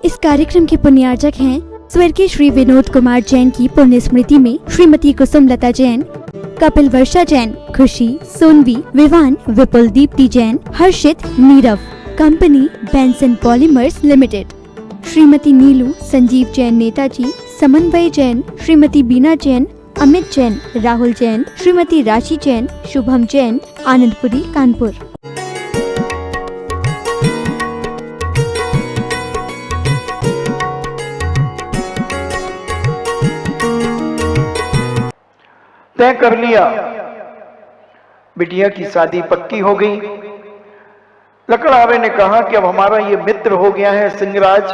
इस कार्यक्रम के पुण्यार्चक हैं स्वर्गीय श्री विनोद कुमार जैन की पुण्य स्मृति में श्रीमती कुसुम लता Jain, Kapil Varsha Jain, Khushi, Sonvi, Vivaan, Vipul Deepti Jain, Harshit, Neerav. Company Benson polymers limited. Shrimati Neelu Sanjeev Jain Netaji, Samanvay Jain, Shrimati बीना जैन, अमित जैन, राहुल जैन, श्रीमती राशि जैन, शुभम जैन, आनंदपुरी, कानपुर। तय कर लिया, बिटिया की शादी पक्की हो गई। लकड़हारे ने कहा कि अब हमारा ये मित्र हो गया है सिंहराज,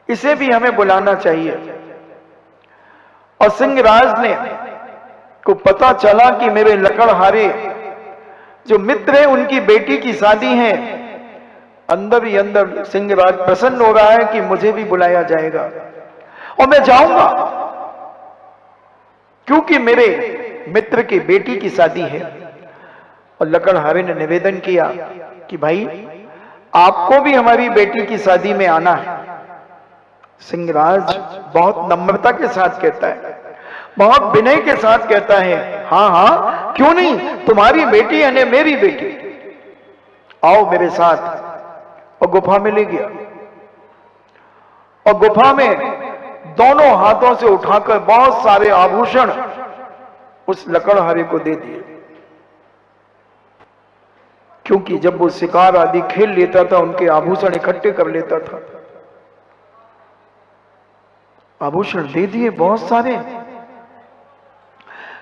इसे भी हमें बुलाना चाहिए। और सिंहराज ने को पता चला कि मेरे लकड़हारे जो मित्र है उनकी बेटी की शादी है। अंदर ही अंदर सिंहराज प्रसन्न हो रहा है कि मुझे भी बुलाया जाएगा और मैं जाऊंगा, क्योंकि मेरे मित्र की बेटी की शादी है। और लकड़हारे ने निवेदन किया कि भाई आपको भी हमारी बेटी की शादी में आना है। सिंहराज बहुत नम्रता के साथ कहता है, बहुत विनय के साथ कहता है, हाँ हाँ क्यों नहीं, तुम्हारी बेटी यानी मेरी बेटी, आओ मेरे साथ। और गुफा में ले गया और गुफा में दोनों हाथों से उठाकर बहुत सारे आभूषण उस लकड़हारे को दे दिए, क्योंकि जब वो शिकार आदि खेल लेता था उनके आभूषण इकट्ठे कर लेता था। आभूषण दे दिए बहुत सारे।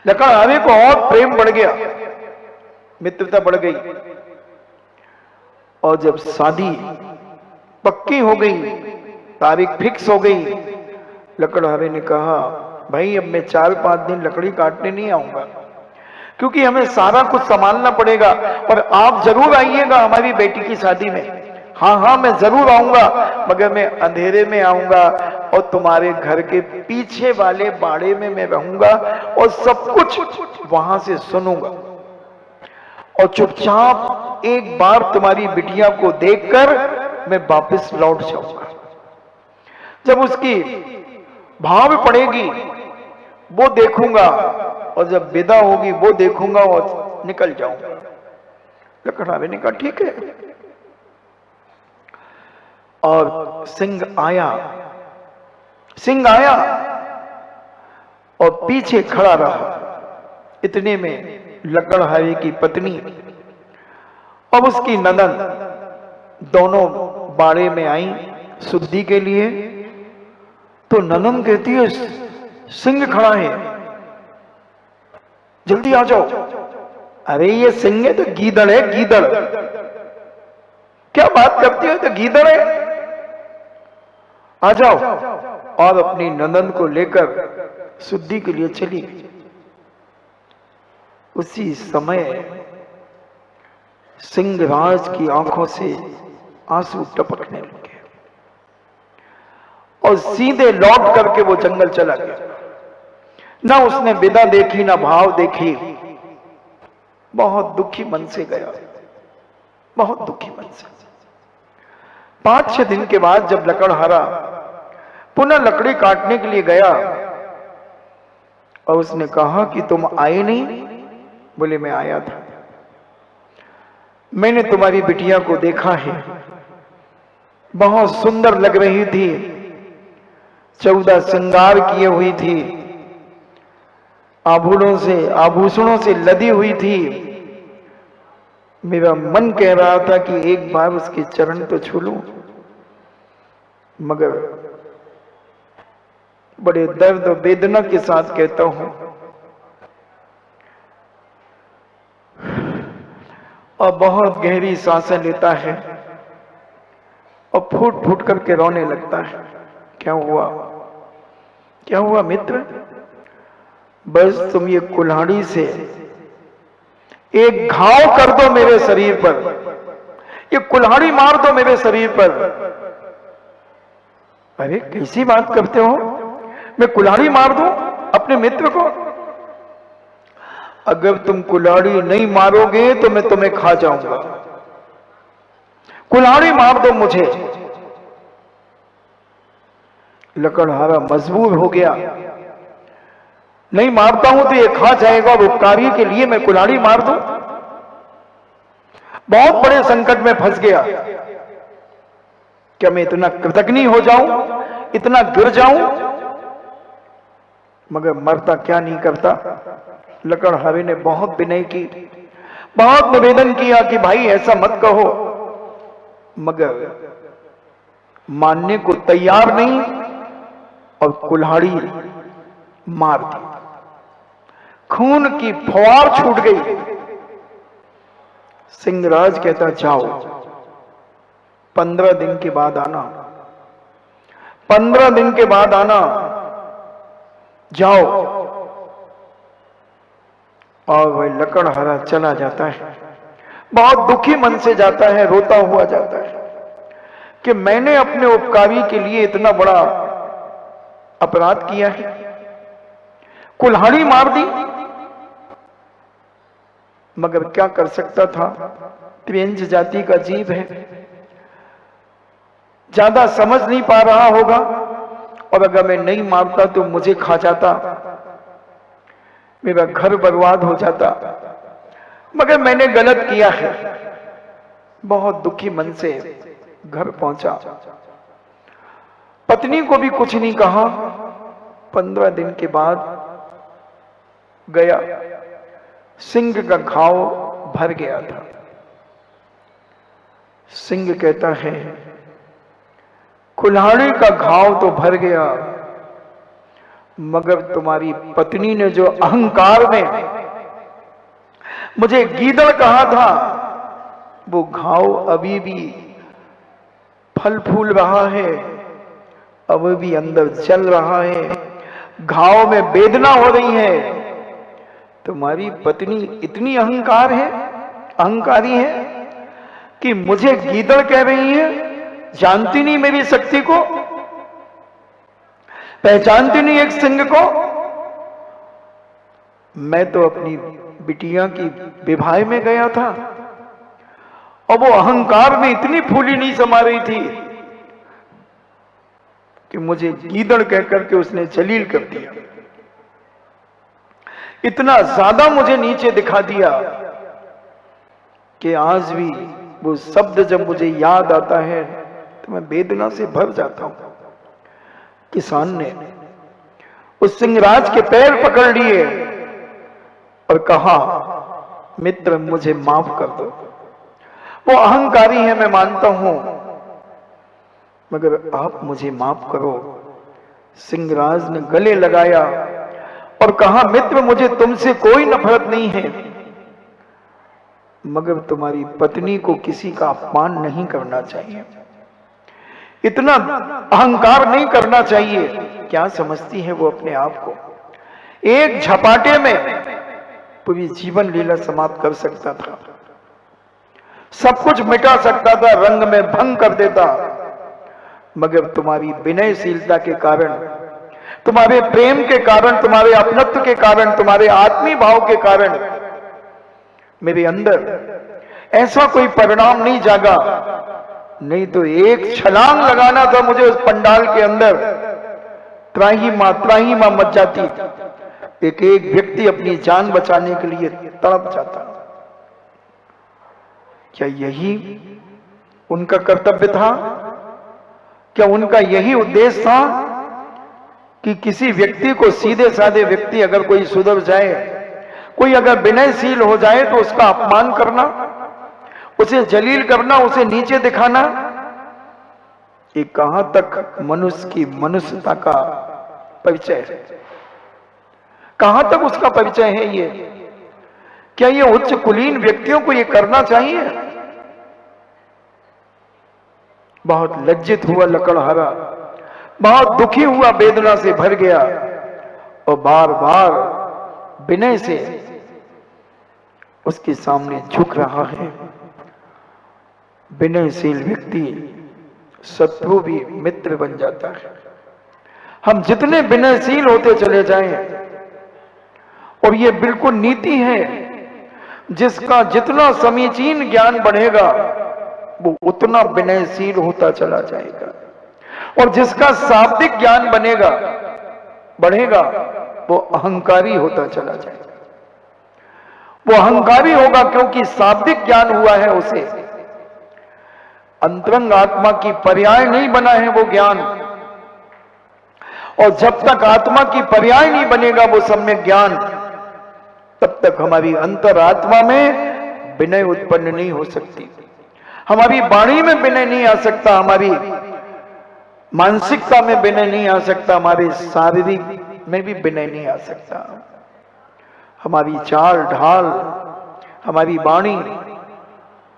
लकड़हारे को और प्रेम बढ़ गया, मित्रता बढ़ गई। और जब शादी पक्की हो गई, तारीख फिक्स हो गई, लकड़हारे ने कहा भाई अब मैं 4-5 दिन लकड़ी काटने नहीं आऊंगा, क्योंकि हमें सारा कुछ संभालना पड़ेगा और आप जरूर आइएगा हमारी बेटी की शादी में। हाँ हाँ मैं जरूर आऊंगा, मगर मैं अंधेरे में आऊंगा और तुम्हारे घर के पीछे वाले बाड़े में मैं रहूंगा और सब कुछ वहां से सुनूंगा और चुपचाप एक बार तुम्हारी बिटिया को देखकर मैं वापस लौट जाऊंगा। जब उसकी भाव पड़ेगी वो देखूंगा और जब विदा होगी वो देखूंगा और निकल जाऊंगा। लकड़हारे ने कहा ठीक है। और सिंह आया और पीछे खड़ा रहा। इतने में लकड़हारे की पत्नी और उसकी ननद दोनों बाड़े में आई शुद्धि के लिए। तो ननद कहती है सिंह खड़ा है, जल्दी आ जाओ। अरे ये सिंह है तो गीदड़ है, गीदड़। क्या बात करती हो, तो गीदड़ है, आ जाओ। और अपनी ननद को लेकर शुद्धि के लिए चली गई। उसी समय सिंहराज की आंखों से आंसू टपकने लगे और सीधे लौट करके वो जंगल चला गया। ना उसने विदा देखी ना भाव देखी, बहुत दुखी मन से गया, बहुत दुखी मन से। 5-6 दिन के बाद जब लकड़हारा पुनः लकड़ी काटने के लिए गया और उसने कहा कि तुम आए नहीं। बोले मैं आया था, मैंने तुम्हारी बिटिया को देखा है, बहुत सुंदर लग रही थी, 14 श्रृंगार किए हुई थी, आभूषणों से लदी हुई थी। मेरा मन कह रहा था कि एक बार उसके चरण तो छू लूं, मगर बड़े दर्द और वेदना के साथ कहता हूं और बहुत गहरी सांसें लेता है और फूट फूट करके रोने लगता है। क्या हुआ, क्या हुआ मित्र? बस तुम ये कुल्हाड़ी से एक घाव कर दो मेरे शरीर पर, ये कुल्हाड़ी मार दो मेरे शरीर पर। अरे कैसी बात करते हो, मैं कुल्हाड़ी मार दूं अपने मित्र को? अगर तुम कुल्हाड़ी नहीं मारोगे तो मैं तुम्हें खा जाऊंगा। कुल्हाड़ी मार दो मुझे। लकड़हारा मजबूर हो गया, नहीं मारता हूं तो ये खा जाएगा और उपकारी के लिए मैं कुल्हाड़ी मार दूं। बहुत बड़े संकट में फंस गया। क्या मैं इतना कृतज्ञ हो जाऊं, इतना गिर जाऊं? मगर मरता क्या नहीं करता। लकड़हारे ने बहुत विनय की, बहुत निवेदन किया कि भाई ऐसा मत कहो, मगर मानने को तैयार नहीं और कुल्हाड़ी मार दी। खून की फुहार छूट गई। सिंहराज कहता जाओ 15 दिन के बाद आना, 15 दिन के बाद आना, जाओ। और वह लकड़हारा चला जाता है, बहुत दुखी मन से जाता है, रोता हुआ जाता है कि मैंने अपने उपकारी के लिए इतना बड़ा अपराध किया है, कुल्हाड़ी मार दी। मगर क्या कर सकता था, त्रियंज जाति का जीव है, ज्यादा समझ नहीं पा रहा होगा, और अगर मैं नहीं मारता तो मुझे खा जाता, मेरा घर बर्बाद हो जाता। मगर मैंने गलत किया है। बहुत दुखी मन से घर पहुंचा, पत्नी को भी कुछ नहीं कहा। 15 दिन के बाद गया, सिंह का घाव भर गया था। सिंह कहता है कुल्हाड़ी का घाव तो भर गया, मगर तुम्हारी पत्नी ने जो अहंकार में मुझे गीदड़ कहा था, वो घाव अभी भी फल फूल रहा है, अभी भी अंदर चल रहा है, घाव में वेदना हो रही है। तुम्हारी पत्नी इतनी अहंकारी है कि मुझे गीदड़ कह रही है, जानती नहीं मेरी शक्ति को, पहचानती नहीं एक सिंह को। मैं तो अपनी बिटिया की विवाह में गया था और वो अहंकार में इतनी फूली नहीं समा रही थी कि मुझे गीदड़ कहकर के उसने जलील कर दिया, इतना ज्यादा मुझे नीचे दिखा दिया कि आज भी वो शब्द जब मुझे याद आता है तो मैं वेदना से भर जाता हूं। किसान ने उस सिंहराज के पैर पकड़ लिए और कहा, मित्र मुझे माफ कर दो, वो अहंकारी है मैं मानता हूं, मगर आप मुझे माफ करो। सिंहराज ने गले लगाया और कहा, मित्र मुझे तुमसे कोई नफरत नहीं है, मगर तुम्हारी पत्नी को किसी का अपमान नहीं करना चाहिए, इतना अहंकार नहीं करना चाहिए। क्या समझती है वो अपने आप को? एक झपाटे में पूरी जीवन लीला समाप्त कर सकता था, सब कुछ मिटा सकता था, रंग में भंग कर देता, मगर तुम्हारी विनयशीलता के कारण, तुम्हारे प्रेम के कारण, तुम्हारे अपनत्व के कारण, तुम्हारे आत्मीय भाव के कारण मेरे अंदर ऐसा कोई परिणाम नहीं जागा, नहीं तो एक छलांग लगाना था मुझे उस पंडाल के अंदर, त्राही मां मच जाती। एक एक व्यक्ति अपनी जान बचाने के लिए तड़प जाता। क्या यही उनका कर्तव्य था? क्या उनका यही उद्देश्य था कि किसी व्यक्ति को, सीधे साधे व्यक्ति अगर कोई सुधर जाए, कोई अगर विनयशील हो जाए तो उसका अपमान करना, उसे जलील करना, उसे नीचे दिखाना? ये कहां तक मनुष्य की मनुष्यता का परिचय है? कहां तक उसका परिचय है ये? क्या ये उच्च कुलीन व्यक्तियों को ये करना चाहिए? बहुत लज्जित हुआ लकड़हारा, बहुत दुखी हुआ, वेदना से भर गया और बार बार विनय से उसके सामने झुक रहा है। विनयशील व्यक्ति शत्रु भी मित्र बन जाता है। हम जितने विनयशील होते चले जाएं, और ये बिल्कुल नीति है, जिसका जितना समीचीन ज्ञान बढ़ेगा वो उतना विनयशील होता चला जाएगा, और जिसका शाब्दिक ज्ञान बनेगा, बढ़ेगा, वो अहंकारी होता चला जाएगा। वो अहंकारी होगा क्योंकि शाब्दिक ज्ञान हुआ है उसे, अंतरंग आत्मा की पर्याय नहीं बना है वो ज्ञान। और जब तक आत्मा की पर्याय नहीं बनेगा वो सम्यक ज्ञान, तब तक हमारी अंतरात्मा में विनय उत्पन्न नहीं हो सकती, हमारी वाणी में विनय नहीं आ सकता, हमारी मानसिकता में विनय नहीं आ सकता, हमारे शारीरिक में भी विनय नहीं आ सकता। हमारी चाल ढाल, हमारी वाणी,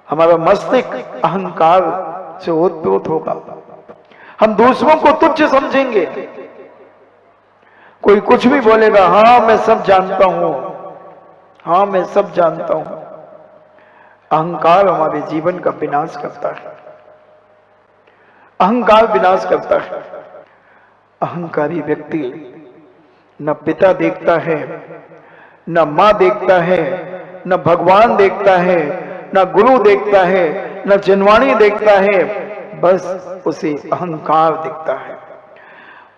हमारा मस्तिष्क अहंकार से ओतप्रोत होगा। हम दूसरों को तुच्छ समझेंगे। कोई कुछ भी बोलेगा, हाँ मैं सब जानता हूं, हाँ मैं सब जानता हूं। अहंकार हमारे जीवन का विनाश करता है, अहंकार विनाश करता है। अहंकारी व्यक्ति न पिता देखता है, न मां देखता है, न भगवान देखता है, न गुरु देखता है, न जनवाणी देखता है, बस उसे अहंकार दिखता है।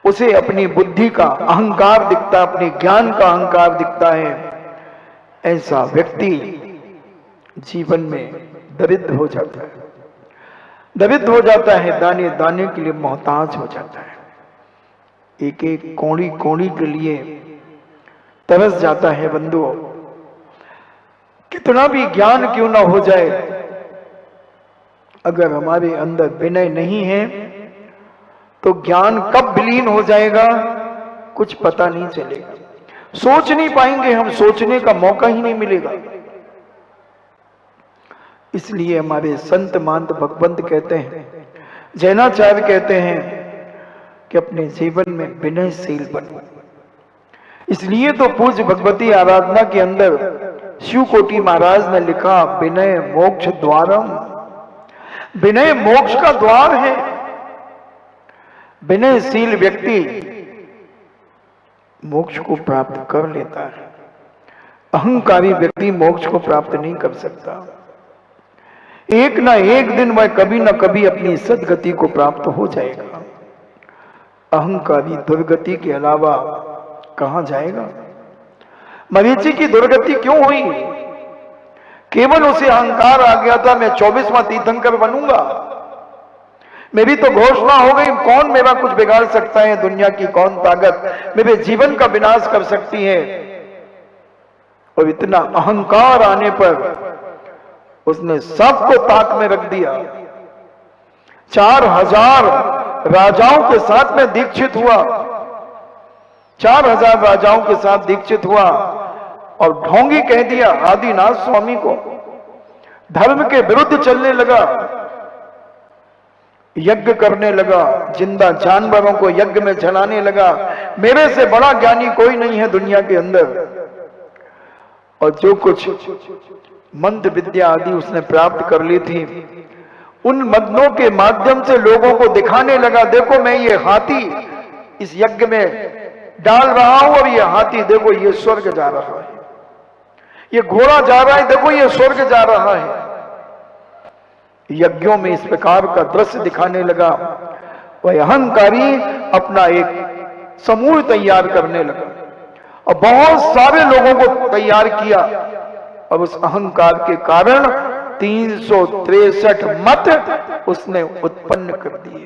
उसे अपनी बुद्धि का अहंकार दिखता है, अपने ज्ञान का अहंकार दिखता है। ऐसा व्यक्ति जीवन में दरिद्र हो जाता है, दरिद्र हो जाता है, दाने दाने के लिए मोहताज हो जाता है, एक एक कौड़ी कौड़ी के लिए तरस जाता है। बंधुओं, कितना भी ज्ञान क्यों ना हो जाए, अगर हमारे अंदर विनय नहीं है तो ज्ञान कब विलीन हो जाएगा कुछ पता नहीं चलेगा। सोच नहीं पाएंगे हम, सोचने का मौका ही नहीं मिलेगा। इसलिए हमारे संत महंत भगवंत कहते हैं, जैनाचार्य कहते हैं कि अपने जीवन में विनयशील बनो। इसलिए तो पूज्य भगवती आराधना के अंदर शिव कोटि महाराज ने लिखा, विनय मोक्ष द्वारम। विनय मोक्ष का द्वार है। विनयशील व्यक्ति मोक्ष को प्राप्त कर लेता है, अहंकारी व्यक्ति मोक्ष को प्राप्त नहीं कर सकता। एक ना एक दिन वह कभी ना कभी अपनी सदगति को प्राप्त हो जाएगा। अहंकारी दुर्गति के अलावा कहां जाएगा? मरीचि की दुर्गति क्यों हुई? केवल उसे अहंकार आ गया था, मैं 24वां तीर्थंकर बनूंगा, मेरी तो घोषणा हो गई, कौन मेरा कुछ बिगाड़ सकता है, दुनिया की कौन ताकत मेरे जीवन का विनाश कर सकती है। और इतना अहंकार आने पर उसने सबको ताक में रख दिया। 4000 राजाओं के साथ में दीक्षित हुआ, 4000 राजाओं के साथ दीक्षित हुआ और ढोंगी कह दिया आदिनाथ स्वामी को। धर्म के विरुद्ध चलने लगा, यज्ञ करने लगा, जिंदा जानवरों को यज्ञ में जलाने लगा। मेरे से बड़ा ज्ञानी कोई नहीं है दुनिया के अंदर। और जो कुछ मंत्र विद्या आदि उसने प्राप्त कर ली थी, उन मदनों के माध्यम से लोगों को दिखाने लगा, देखो मैं ये हाथी इस यज्ञ में डाल रहा हूं और ये हाथी देखो ये स्वर्ग जा रहा है, ये घोड़ा जा रहा है, देखो ये स्वर्ग जा रहा है। यज्ञों में इस प्रकार का दृश्य दिखाने लगा। वह अहंकारी अपना एक समूह तैयार करने लगा और बहुत सारे लोगों को तैयार किया। और उस अहंकार के कारण 363 मत उसने उत्पन्न कर दिए,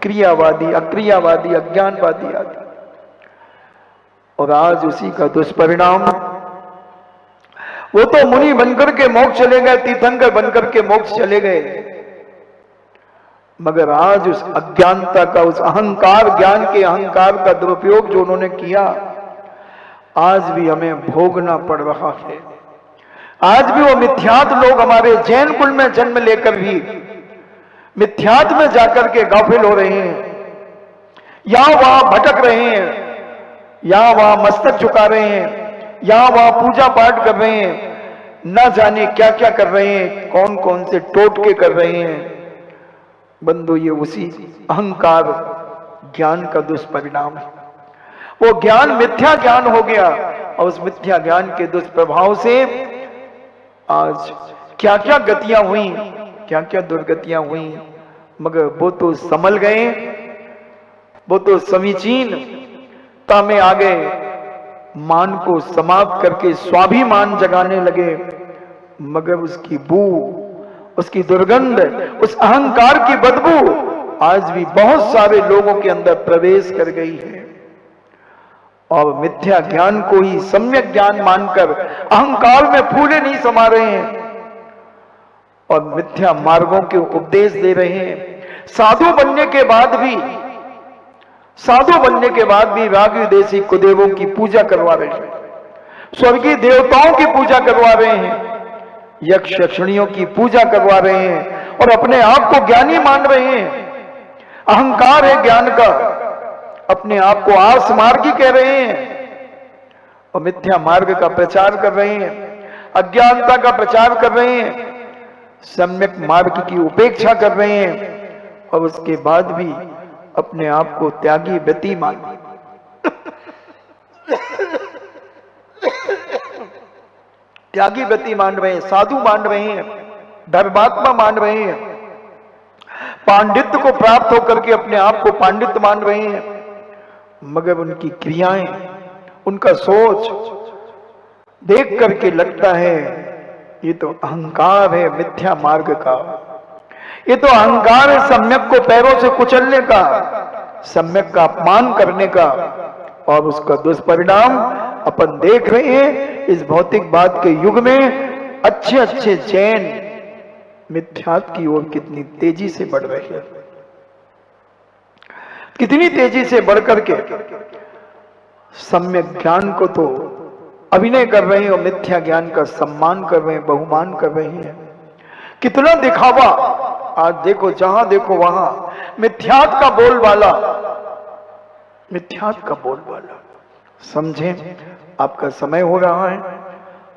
क्रियावादी, अक्रियावादी, अज्ञानवादी आदि। और आज उसी का दुष्परिणाम, वो तो मुनि बनकर के मोक्ष चले गए, तीर्थंकर बनकर के मोक्ष चले गए, मगर आज उस अज्ञानता का, उस अहंकार, ज्ञान के अहंकार का दुरुपयोग जो उन्होंने किया, आज भी हमें भोगना पड़ रहा है। आज भी वो मिथ्यात लोग हमारे जैन कुल में जन्म लेकर भी मिथ्यात में जाकर के गाफिल हो रहे हैं, यहां वहां भटक रहे हैं, यहां वहां मस्तक झुका रहे हैं, यहां वहां पूजा पाठ कर रहे हैं, न जाने क्या क्या कर रहे हैं, कौन कौन से टोटके कर रहे हैं। बंधु, ये उसी अहंकार ज्ञान का दुष्परिणाम है। वो ज्ञान मिथ्या ज्ञान हो गया और उस मिथ्या ज्ञान के दुष्प्रभाव से आज क्या क्या गतियां हुई, क्या क्या दुर्गतियां हुई, मगर वो तो संभल गए वो तो समीचीनता में आ गए, मान को समाप्त करके स्वाभिमान जगाने लगे, मगर उसकी बू, उसकी दुर्गंध, उस अहंकार की बदबू आज भी बहुत सारे लोगों के अंदर प्रवेश कर गई है और मिथ्या ज्ञान को ही सम्यक ज्ञान मानकर अहंकार में फूले नहीं समा रहे हैं और मिथ्या मार्गों के उपदेश दे रहे हैं। साधु बनने के बाद भी राग विदेशी कुदेवों की पूजा करवा रहे हैं, स्वर्गीय देवताओं की पूजा करवा रहे हैं, यक्ष यक्षिणियों की पूजा करवा रहे हैं और अपने आप को ज्ञानी मान रहे हैं। अहंकार है ज्ञान का, अपने आप को आर्ष मार्गी कह रहे हैं और मिथ्या मार्ग का प्रचार कर रहे हैं, अज्ञानता का प्रचार कर रहे हैं, सम्यक मार्ग की उपेक्षा कर रहे हैं और उसके बाद भी अपने आप को त्यागी व्यक्ति मान त्यागी व्यक्ति मान रहे हैं, साधु मान रहे हैं, धर्मात्मा मान रहे हैं, पांडित्य को प्राप्त होकर के अपने आप को पांडित्य मान रहे हैं, मगर उनकी क्रियाएं, उनका सोच देख करके लगता है ये तो अहंकार है मिथ्या मार्ग का, ये तो अहंकार है सम्यक को पैरों से कुचलने का, सम्यक का अपमान करने का, और उसका दुष्परिणाम अपन देख रहे हैं इस भौतिकवाद के युग में। अच्छे अच्छे जैन मिथ्यात्व की ओर कितनी तेजी से बढ़ रहे हैं, कितनी तेजी से बढ़कर के सम्यक ज्ञान को तो अभिनय कर रहे हैं और मिथ्या ज्ञान का सम्मान कर रहे हैं, बहुमान कर रहे हैं। कितना दिखावा, आज देखो जहां देखो वहां मिथ्यात्व का बोलबाला, मिथ्यात्व का बोलबाला। समझें, आपका समय हो रहा है,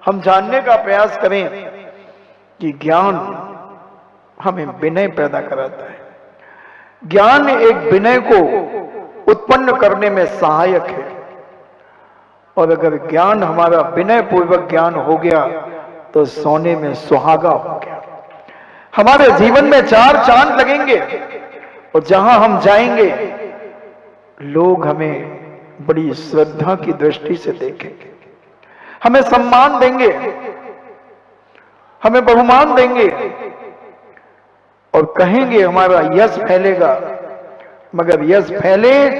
हम जानने का प्रयास करें कि ज्ञान हमें विनय पैदा कराता है, ज्ञान एक विनय को उत्पन्न करने में सहायक है, और अगर ज्ञान हमारा विनय पूर्वक ज्ञान हो गया तो सोने में सुहागा हो गया। हमारे जीवन में चार चांद लगेंगे और जहां हम जाएंगे लोग हमें बड़ी श्रद्धा की दृष्टि से देखेंगे, हमें सम्मान देंगे, हमें बहुमान देंगे और कहेंगे हमारा यश फैलेगा। मगर यश फैले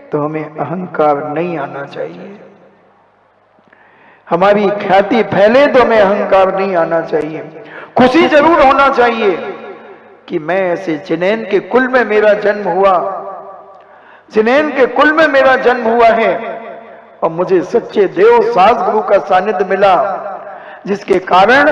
तो हमें अहंकार नहीं आना चाहिए, हमारी ख्याति फैले तो हमें अहंकार नहीं आना चाहिए। खुशी जरूर होना चाहिए कि मैं ऐसे जिनेन के कुल में मेरा जन्म हुआ, जिनेन के कुल में मेरा जन्म हुआ है और मुझे सच्चे देव सास गुरु का सानिध्य मिला, जिसके कारण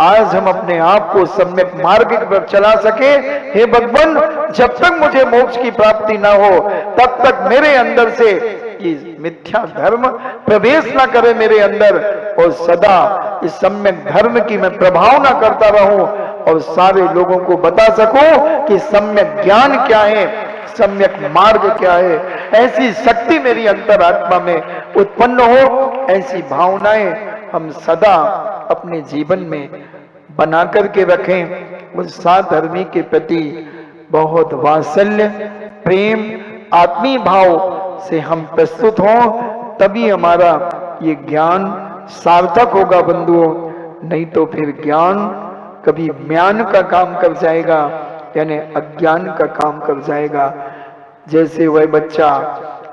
आज हम अपने आप को सम्यक मार्ग पर चला सके। हे भगवान, जब तक मुझे मोक्ष की प्राप्ति ना हो तब तक मेरे अंदर से ये मिथ्या धर्म प्रवेश ना करे मेरे अंदर, और सदा इस सम्यक धर्म की मैं प्रभावना करता रहूं और सारे लोगों को बता सकूं कि सम्यक ज्ञान क्या है, सम्यक मार्ग क्या है। ऐसी शक्ति मेरी अंतरात्मा में उत्पन्न हो, ऐसी भावनाएं हम सदा अपने जीवन में बना करके रखें। उस साधर्मी के प्रति बहुत वात्सल्य, प्रेम, आत्मीय भाव से हम प्रस्तुत हों, तभी हमारा ये ज्ञान सार्थक होगा बंधुओं। नहीं तो फिर ज्ञान कभी म्यान का काम कर जाएगा, यानी अज्ञान का काम कर जाएगा। जैसे वह बच्चा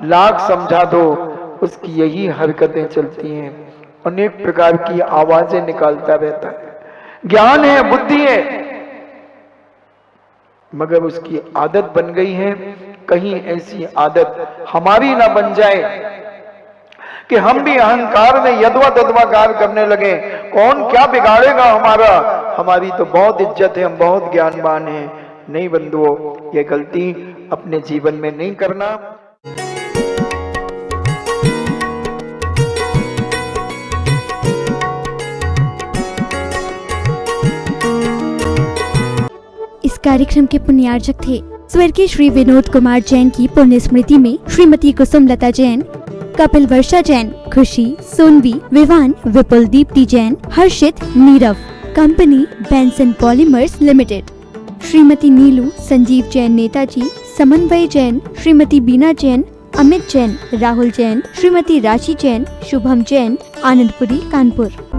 लाख समझा दो, उसकी यही हरकतें चलती हैं, अनेक प्रकार की आवाजें निकालता रहता है। ज्ञान है, बुद्धि है, मगर उसकी आदत बन गई है। कहीं ऐसी आदत हमारी ना बन जाए कि हम भी अहंकार में यदवा तदवा कार्य करने लगे। कौन क्या बिगाड़ेगा हमारा, हमारी तो बहुत इज्जत है, हम बहुत ज्ञानवान हैं। नहीं बंधुओं, ये गलती अपने जीवन में नहीं करना। इस कार्यक्रम के पुण्यार्चक थे स्वर्गीय श्री विनोद कुमार जैन की पुण्य स्मृति में Shrimati Kusumlata Jain, Kapil Varsha Jain, Khushi, Sonvi, Vivaan, Vipul Deepti Jain, Harshit, Neerav. Company Benson polymers limited. Shrimati Neelu Sanjeev Jain Netaji, Samanvay Jain, Shrimati बीना जैन, अमित जैन, राहुल जैन, श्रीमती राशि जैन, शुभम जैन, आनंदपुरी, कानपुर।